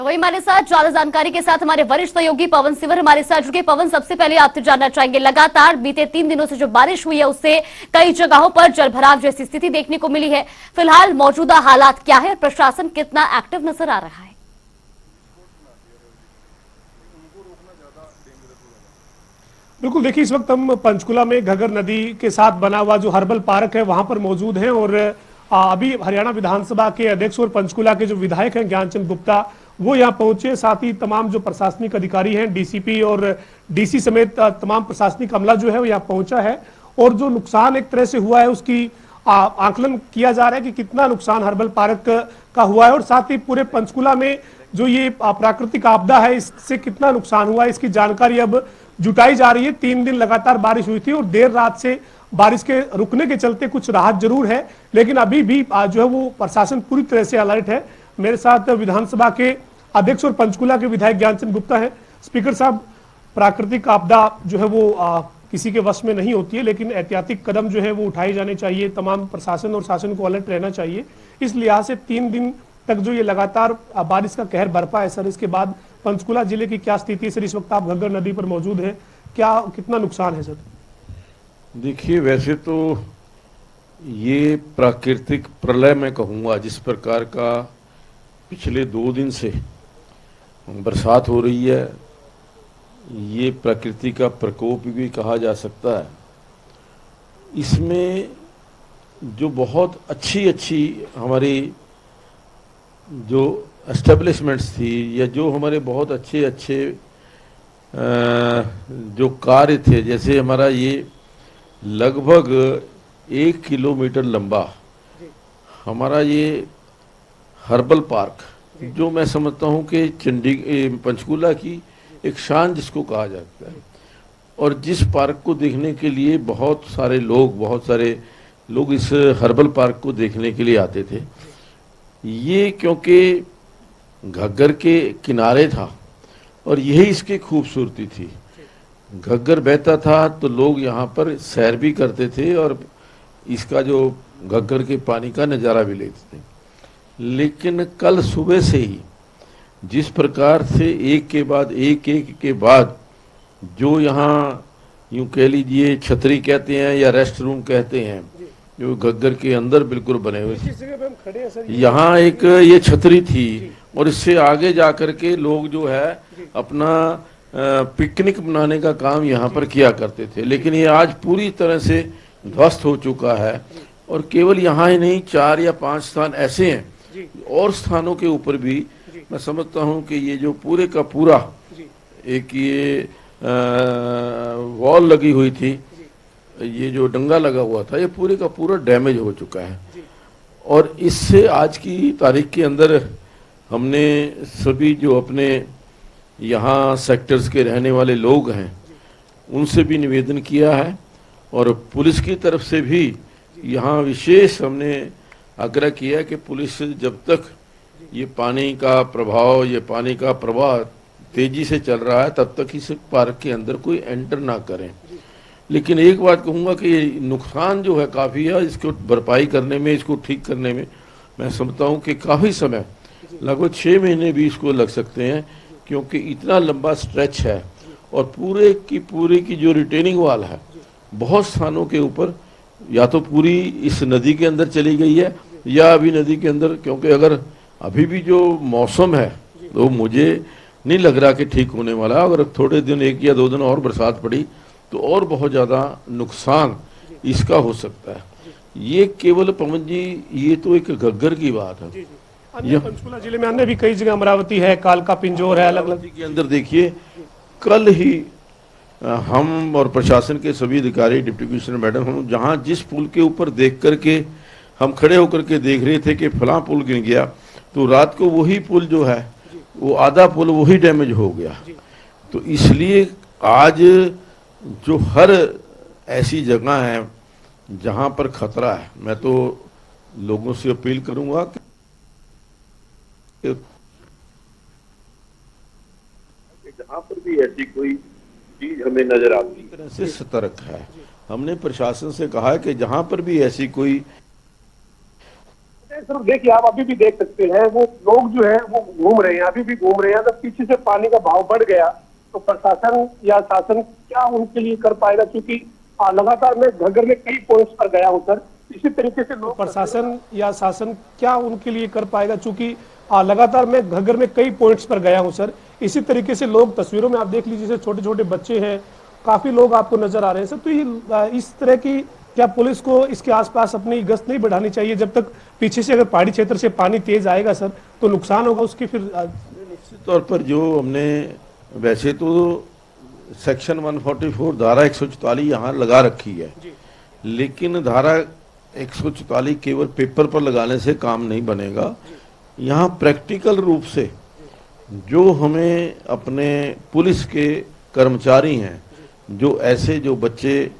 वही हमारे साथ ज्यादा जानकारी के साथ हमारे वरिष्ठ सहयोगी पवन सिवर हमारे साथ जुड़े। पवन, सबसे पहले आपसे जानना चाहेंगे, लगातार बीते 3 दिनों से जो बारिश हुई है उससे कई जगहों पर जलभराव जैसी स्थिति देखने को मिली है। फिलहाल मौजूदा हालात क्या है और प्रशासन कितना एक्टिव नजर आ रहा है? बिल्कुल, देखिए इस वक्त हम पंचकुला में घग्गर नदी के साथ बना हुआ जो हर्बल पार्क है वहां पर मौजूद हैं और अभी हरियाणा विधानसभा के अध्यक्ष और पंचकुला के जो विधायक हैं ज्ञानचंद गुप्ता वो यहाँ पहुंचे। साथ ही तमाम जो प्रशासनिक अधिकारी हैं, डीसीपी और डीसी समेत तमाम प्रशासनिक अमला जो है वो यहाँ पहुंचा है और जो नुकसान एक तरह से हुआ है उसकी आकलन किया जा रहा है कि कितना नुकसान हर्बल पार्क का हुआ है और साथ ही पूरे पंचकुला में जो ये प्राकृतिक आपदा है इससे कितना नुकसान हुआ है इसकी जानकारी अब जुटाई जा रही है। 3 दिन लगातार बारिश हुई थी और देर रात से बारिश के रुकने के चलते कुछ राहत जरूर है, लेकिन अभी भी जो है वो प्रशासन पूरी तरह से अलर्ट है। मेरे साथ विधानसभा के अध्यक्ष और पंचकुला के विधायक ज्ञानचंद गुप्ता है। स्पीकर साहब, प्राकृतिक आपदा जो है वो किसी के वश में नहीं होती है, लेकिन एहतियाती कदम जो है वो उठाए जाने चाहिए। तमाम प्रशासन और शासन को अलर्ट रहना चाहिए। इस लिहाज से 3 दिन तक जो ये लगातार बारिश का कहर बरपा है सर, इसके बाद पंचकुला जिले की क्या स्थिति है सर? इस वक्त आप घग्गर नदी पर मौजूद हैं, कितना नुकसान है सर? देखिए, वैसे तो ये प्राकृतिक प्रलय मैं कहूँगा, जिस प्रकार का पिछले 2 दिन से बरसात हो रही है, ये प्रकृति का प्रकोप भी कहा जा सकता है। इसमें जो बहुत अच्छी हमारी जो एस्टेब्लिशमेंट्स थी या जो हमारे बहुत अच्छे जो कार्य थे, जैसे हमारा ये लगभग 1 किलोमीटर लंबा हमारा ये हर्बल पार्क, जो मैं समझता हूँ कि पंचकुला की एक शान जिसको कहा जाता है, और जिस पार्क को देखने के लिए बहुत सारे लोग इस हर्बल पार्क को देखने के लिए आते थे। ये क्योंकि घग्गर के किनारे था और यही इसकी खूबसूरती थी। घग्गर बहता था तो लोग यहाँ पर सैर भी करते थे और इसका जो घग्गर के पानी का नज़ारा भी लेते थे। लेकिन कल सुबह से ही जिस प्रकार से एक के बाद जो यहाँ यूँ कह लीजिए छतरी कहते हैं या रेस्ट रूम कहते हैं, जो घग्गर के अंदर बिल्कुल बने हुए थे, यहाँ एक ये छतरी थी और इससे आगे जा कर के लोग जो है अपना पिकनिक मनाने का काम यहाँ पर किया करते थे। लेकिन ये आज पूरी तरह से ध्वस्त हो चुका है और केवल यहाँ ही नहीं, 4 या 5 स्थान ऐसे हैं और स्थानों के ऊपर भी मैं समझता हूँ कि ये जो पूरे का पूरा एक ये वॉल लगी हुई थी, ये जो डंगा लगा हुआ था, ये पूरे का पूरा डैमेज हो चुका है। और इससे आज की तारीख के अंदर हमने सभी जो अपने यहाँ सेक्टर्स के रहने वाले लोग हैं उनसे भी निवेदन किया है और पुलिस की तरफ से भी यहाँ विशेष हमने आग्रह किया है कि पुलिस जब तक ये पानी का प्रवाह तेजी से चल रहा है तब तक इस पार्क के अंदर कोई एंटर ना करें। लेकिन एक बात कहूँगा कि ये नुकसान जो है काफ़ी है, इसको भरपाई करने में, इसको ठीक करने में मैं समझता हूँ कि काफ़ी समय, लगभग 6 महीने भी इसको लग सकते हैं, क्योंकि इतना लंबा स्ट्रेच है और पूरे की जो रिटेनिंग वाल है बहुत स्थानों के ऊपर या तो पूरी इस नदी के अंदर चली गई है या अभी नदी के अंदर, क्योंकि अगर अभी भी जो मौसम है तो मुझे नहीं लग रहा कि ठीक होने वाला। अगर थोड़े दिन 1 या 2 दिन और बरसात पड़ी तो और बहुत ज़्यादा नुकसान इसका हो सकता है। ये केवल पवन जी, ये तो एक घग्गर की बात है। पंचकुला जिले में अन्य भी कई जगह, अमरावती है, कालका पिंजौर है, अलग अलग के अंदर देखिए, कल ही हम और प्रशासन के सभी अधिकारी, डिप्टी कमिश्नर मैडम, हम जहाँ जिस पुल के ऊपर देख करके हम खड़े होकर के देख रहे थे कि फलां पुल गिर गया, तो रात को वही पुल जो है वो आधा पुल वही डैमेज हो गया। तो इसलिए आज जो हर ऐसी जगह है जहाँ पर खतरा है, मैं तो लोगों से अपील करूंगा कि जहाँ पर भी ऐसी कोई चीज हमें नजर आती है से सतर्क है। हमने प्रशासन से कहा है कि जहाँ पर भी ऐसी कोई सर देखिए, आप अभी भी देख सकते हैं वो लोग जो है वो घूम रहे हैं, अभी भी घूम रहे हैं। अगर पीछे से पानी का बहाव बढ़ गया तो प्रशासन या शासन क्या उनके लिए कर पाएगा? क्योंकि लगातार मैं घग्गर में कई पॉइंट्स पर गया हूँ सर, इसी तरीके से लोग प्रशासन या शासन क्या उनके लिए कर पाएगा? चूंकि लगातार मैं घग्गर में कई पॉइंट्स पर गया हूँ सर, इसी तरीके से लोग, तस्वीरों में आप देख लीजिए, जैसे छोटे छोटे बच्चे हैं, काफी लोग आपको नजर आ रहे हैं सर। तो ये इस तरह की क्या पुलिस को इसके आसपास अपनी गश्त नहीं बढ़ानी चाहिए? जब तक पीछे से अगर पहाड़ी क्षेत्र से पानी तेज आएगा सर तो नुकसान होगा उसकी। फिर निश्चित तौर पर जो हमने, वैसे तो सेक्शन 144 धारा 144 यहाँ लगा रखी है, लेकिन धारा 144 केवल पेपर पर लगाने से काम नहीं बनेगा। यहाँ प्रैक्टिकल रूप से जो हमें अपने पुलिस के कर्मचारी हैं, जो ऐसे जो बच्चे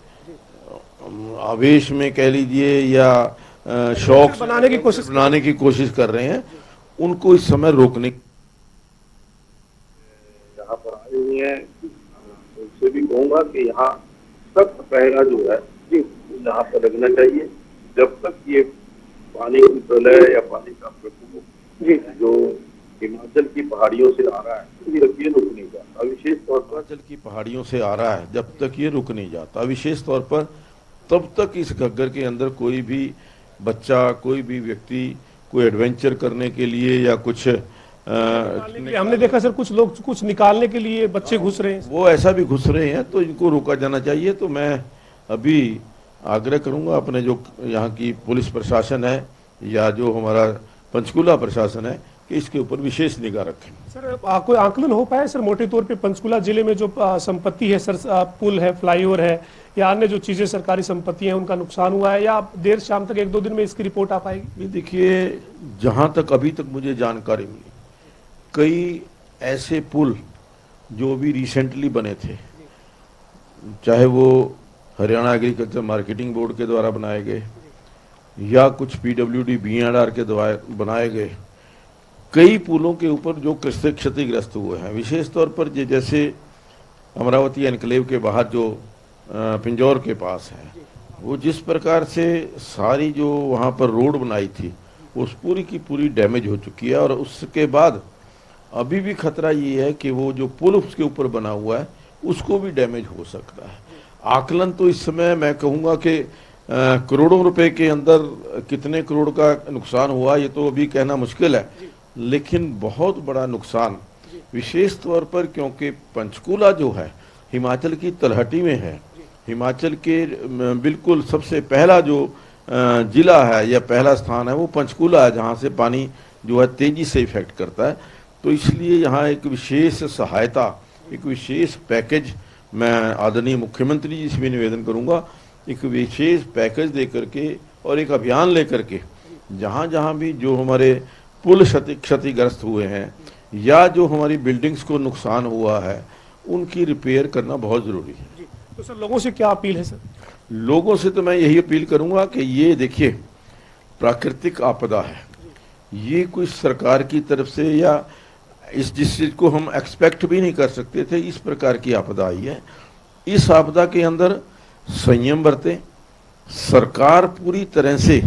आवेश में कह लीजिए या शौक बनाने की कोशिश कर रहे हैं, उनको इस समय रोकने यहाँ पर आए हुए हैं, उनसे भी कहूँगा कि यहाँ सख्त पहरा जो है यहाँ पर लगना चाहिए, जब तक ये पानी की प्रलय या पानी का प्रकोप जो हिमाचल की पहाड़ियों से आ रहा है तब तक ये रुक नहीं जाता। विशेष तौर पर हिमाचल की पहाड़ियों से आ रहा है, जब तक ये रुक नहीं जाता, विशेष तौर पर तब तक इस घग्गर के अंदर कोई भी बच्चा, कोई भी व्यक्ति कोई एडवेंचर करने के लिए या कुछ हमने देखा सर, कुछ लोग कुछ निकालने के लिए बच्चे घुस रहे हैं, वो ऐसा भी घुस रहे हैं, तो इनको रोका जाना चाहिए। तो मैं अभी आग्रह करूंगा अपने जो यहाँ की पुलिस प्रशासन है या जो हमारा पंचकूला प्रशासन है कि इसके ऊपर विशेष निगाह रखें। सर कोई आकलन हो पाया सर मोटे तौर पे पंचकूला जिले में जो संपत्ति है सर, पुल है, फ्लाईओवर है या अन्य जो चीजें सरकारी संपत्ति है, उनका नुकसान हुआ है, या देर शाम तक 1-2 दिन में इसकी रिपोर्ट आ पाएगी? देखिए, जहाँ तक अभी तक मुझे जानकारी मिली, कई ऐसे पुल जो भी रिसेंटली बने थे, चाहे वो हरियाणा एग्रीकल्चर मार्केटिंग बोर्ड के द्वारा बनाए गए या कुछ PWD BNR के द्वारा बनाए गए, कई पुलों के ऊपर जो क्षतिग्रस्त हुए हैं। विशेष तौर पर जैसे अमरावती एनक्लेव के बाहर जो पिंजौर के पास है, वो जिस प्रकार से सारी जो वहाँ पर रोड बनाई थी वो पूरी की पूरी डैमेज हो चुकी है, और उसके बाद अभी भी खतरा ये है कि वो जो पुल उसके ऊपर बना हुआ है उसको भी डैमेज हो सकता है। आकलन तो इस समय मैं कहूँगा कि करोड़ों रुपए के अंदर कितने करोड़ का नुकसान हुआ ये तो अभी कहना मुश्किल है, लेकिन बहुत बड़ा नुकसान, विशेष तौर पर क्योंकि पंचकूला जो है हिमाचल की तलहटी में है, हिमाचल के बिल्कुल सबसे पहला जो जिला है या पहला स्थान है वो पंचकूला है, जहाँ से पानी जो है तेजी से इफेक्ट करता है। तो इसलिए यहाँ एक विशेष सहायता, एक विशेष पैकेज मैं आदरणीय मुख्यमंत्री जी से भी निवेदन करूँगा, एक विशेष पैकेज दे करके और एक अभियान लेकर के जहाँ जहाँ भी जो हमारे पुल क्षतिग्रस्त हुए हैं या जो हमारी बिल्डिंग्स को नुकसान हुआ है उनकी रिपेयर करना बहुत ज़रूरी है। तो सर लोगों से क्या अपील है सर? लोगों से तो मैं यही अपील करूंगा कि ये देखिए, प्राकृतिक आपदा है, ये कोई सरकार की तरफ से या जिस चीज़ को हम एक्सपेक्ट भी नहीं कर सकते थे, इस प्रकार की आपदा आई है। इस आपदा के अंदर संयम बरतें, सरकार पूरी तरह से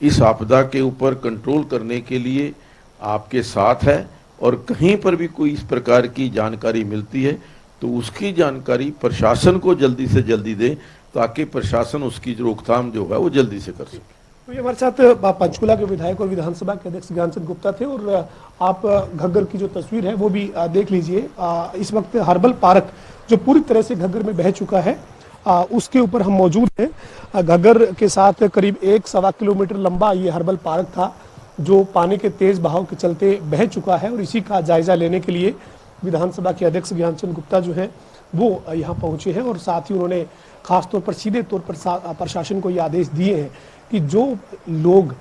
इस आपदा के ऊपर कंट्रोल करने के लिए आपके साथ है, और कहीं पर भी कोई इस प्रकार की जानकारी मिलती है तो उसकी जानकारी प्रशासन को जल्दी से जल्दी दे, ताकि प्रशासन उसकी रोकथाम जो है वो जल्दी से कर सके। तो ये हमारे साथ पंचकूला के विधायक और विधानसभा के अध्यक्ष ज्ञानचंद गुप्ता थे, और आप घग्गर की जो तस्वीर है वो भी देख लीजिए। इस वक्त हर्बल पार्क जो पूरी तरह से घग्गर में बह चुका है, उसके ऊपर हम मौजूद हैं। घग्गर के साथ करीब 1-1.25 किलोमीटर लंबा ये हर्बल पार्क था जो पानी के तेज बहाव के चलते बह चुका है, और इसी का जायजा लेने के लिए विधानसभा के अध्यक्ष ज्ञानचंद गुप्ता जो है वो यहाँ पहुंचे हैं, और साथ ही उन्होंने खासतौर पर सीधे तौर पर प्रशासन को ये आदेश दिए हैं कि जो लोग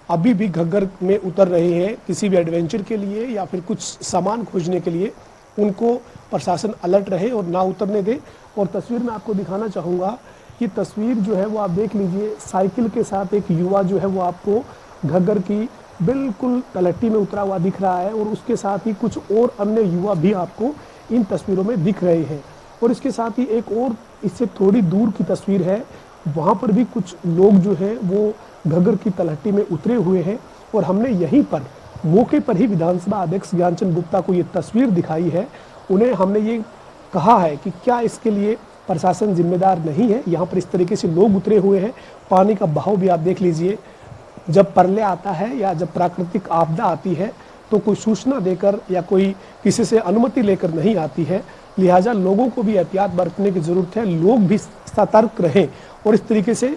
अभी भी घग्गर में उतर रहे हैं किसी भी एडवेंचर के लिए या फिर कुछ सामान खोजने के लिए, उनको प्रशासन अलर्ट रहे और ना उतरने दे। और तस्वीर में आपको दिखाना चाहूँगा, ये तस्वीर जो है वो आप देख लीजिए, साइकिल के साथ एक युवा जो है वो आपको घग्गर की बिल्कुल तलहटी में उतरा हुआ दिख रहा है, और उसके साथ ही कुछ और अन्य युवा भी आपको इन तस्वीरों में दिख रहे हैं। और इसके साथ ही एक और इससे थोड़ी दूर की तस्वीर है, वहाँ पर भी कुछ लोग जो हैं वो घग्गर की तलहटी में उतरे हुए हैं, और हमने यहीं पर मौके पर ही विधानसभा अध्यक्ष ज्ञानचंद गुप्ता को ये तस्वीर दिखाई है। उन्हें हमने ये कहा है कि क्या इसके लिए प्रशासन जिम्मेदार नहीं है। यहाँ पर इस तरीके से लोग उतरे हुए हैं। पानी का बहाव भी आप देख लीजिए, जब प्रलय आता है या जब प्राकृतिक आपदा आती है तो कोई सूचना देकर या कोई किसी से अनुमति लेकर नहीं आती है। लिहाजा लोगों को भी एहतियात बरतने की जरूरत है, लोग भी सतर्क रहें और इस तरीके से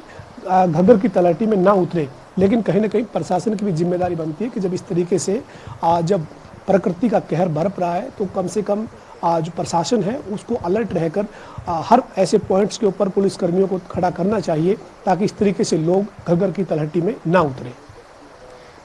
घग्गर की तलहटी में ना उतरे। लेकिन कहीं ना कहीं प्रशासन की भी जिम्मेदारी बनती है कि जब इस तरीके से जब प्रकृति का कहर बरप रहा है तो कम से कम जो प्रशासन है उसको अलर्ट रहकर हर ऐसे पॉइंट्स के ऊपर पुलिसकर्मियों को खड़ा करना चाहिए ताकि इस तरीके से लोग घग्गर की तलहटी में ना उतरे।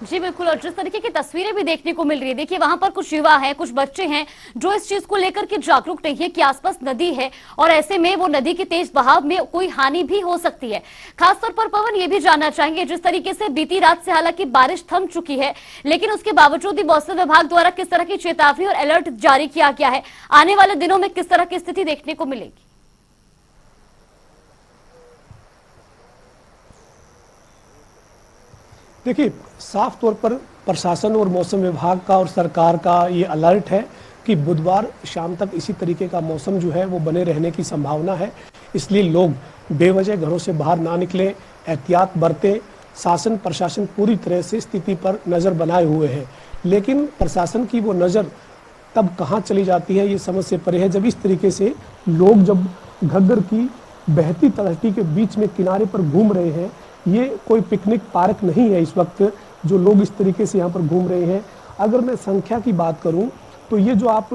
जी बिल्कुल, और जिस तरीके की तस्वीरें भी देखने को मिल रही है, देखिए वहां पर कुछ युवा हैं, कुछ बच्चे हैं जो इस चीज को लेकर के जागरूक नहीं है कि आसपास नदी है और ऐसे में वो नदी के तेज बहाव में कोई हानि भी हो सकती है। खासतौर पर पवन ये भी जानना चाहेंगे, जिस तरीके से बीती रात से हालांकि बारिश थम चुकी है लेकिन उसके बावजूद भी मौसम विभाग द्वारा किस तरह की चेतावनी और अलर्ट जारी किया गया है, आने वाले दिनों में किस तरह की स्थिति देखने को मिलेगी? देखिए, साफ तौर पर प्रशासन और मौसम विभाग का और सरकार का ये अलर्ट है कि बुधवार शाम तक इसी तरीके का मौसम जो है वो बने रहने की संभावना है। इसलिए लोग बेवजह घरों से बाहर ना निकलें, एहतियात बरतें। शासन प्रशासन पूरी तरह से स्थिति पर नज़र बनाए हुए है, लेकिन प्रशासन की वो नज़र तब कहाँ चली जाती है ये समझ से परे है जब इस तरीके से लोग जब घग्गर की बहती तलहटी के बीच में किनारे पर घूम रहे हैं। ये कोई पिकनिक पार्क नहीं है इस वक्त जो लोग इस तरीके से यहाँ पर घूम रहे हैं। अगर मैं संख्या की बात करूँ तो ये जो आप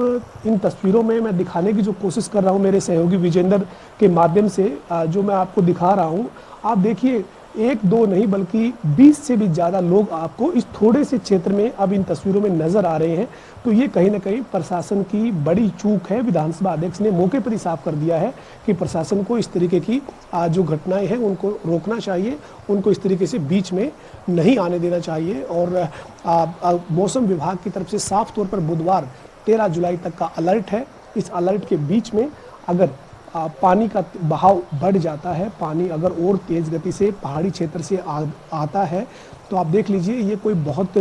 इन तस्वीरों में मैं दिखाने की जो कोशिश कर रहा हूँ मेरे सहयोगी विजेंद्र के माध्यम से जो मैं आपको दिखा रहा हूँ, आप देखिए एक दो नहीं बल्कि 20 से भी ज़्यादा लोग आपको इस थोड़े से क्षेत्र में अब इन तस्वीरों में नज़र आ रहे हैं। तो ये कहीं ना कहीं प्रशासन की बड़ी चूक है। विधानसभा अध्यक्ष ने मौके पर ही साफ कर दिया है कि प्रशासन को इस तरीके की जो घटनाएं हैं उनको रोकना चाहिए, उनको इस तरीके से बीच में नहीं आने देना चाहिए। और मौसम विभाग की तरफ से साफ तौर पर बुधवार 13 जुलाई तक का अलर्ट है। इस अलर्ट के बीच में अगर पानी का बहाव बढ़ जाता है, पानी अगर और तेज़ गति से पहाड़ी क्षेत्र से आता है तो आप देख लीजिए ये कोई बहुत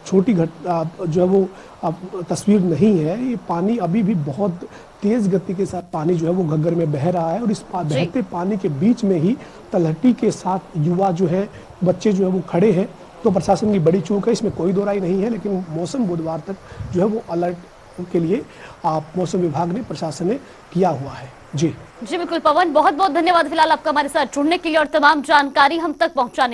छोटी जो है वो तस्वीर नहीं है। ये पानी अभी भी बहुत तेज़ गति के साथ पानी जो है वो घग्गर में बह रहा है और इस बहते पानी के बीच में ही तलहटी के साथ युवा जो है, बच्चे जो है वो खड़े हैं। तो प्रशासन की बड़ी चूक है, इसमें कोई दो राय नहीं है। लेकिन मौसम बुधवार तक जो है वो अलर्ट के लिए मौसम विभाग ने प्रशासन ने किया हुआ है। जी बिल्कुल पवन, बहुत बहुत धन्यवाद फिलहाल आपका हमारे साथ जुड़ने के लिए और तमाम जानकारी हम तक पहुंचाने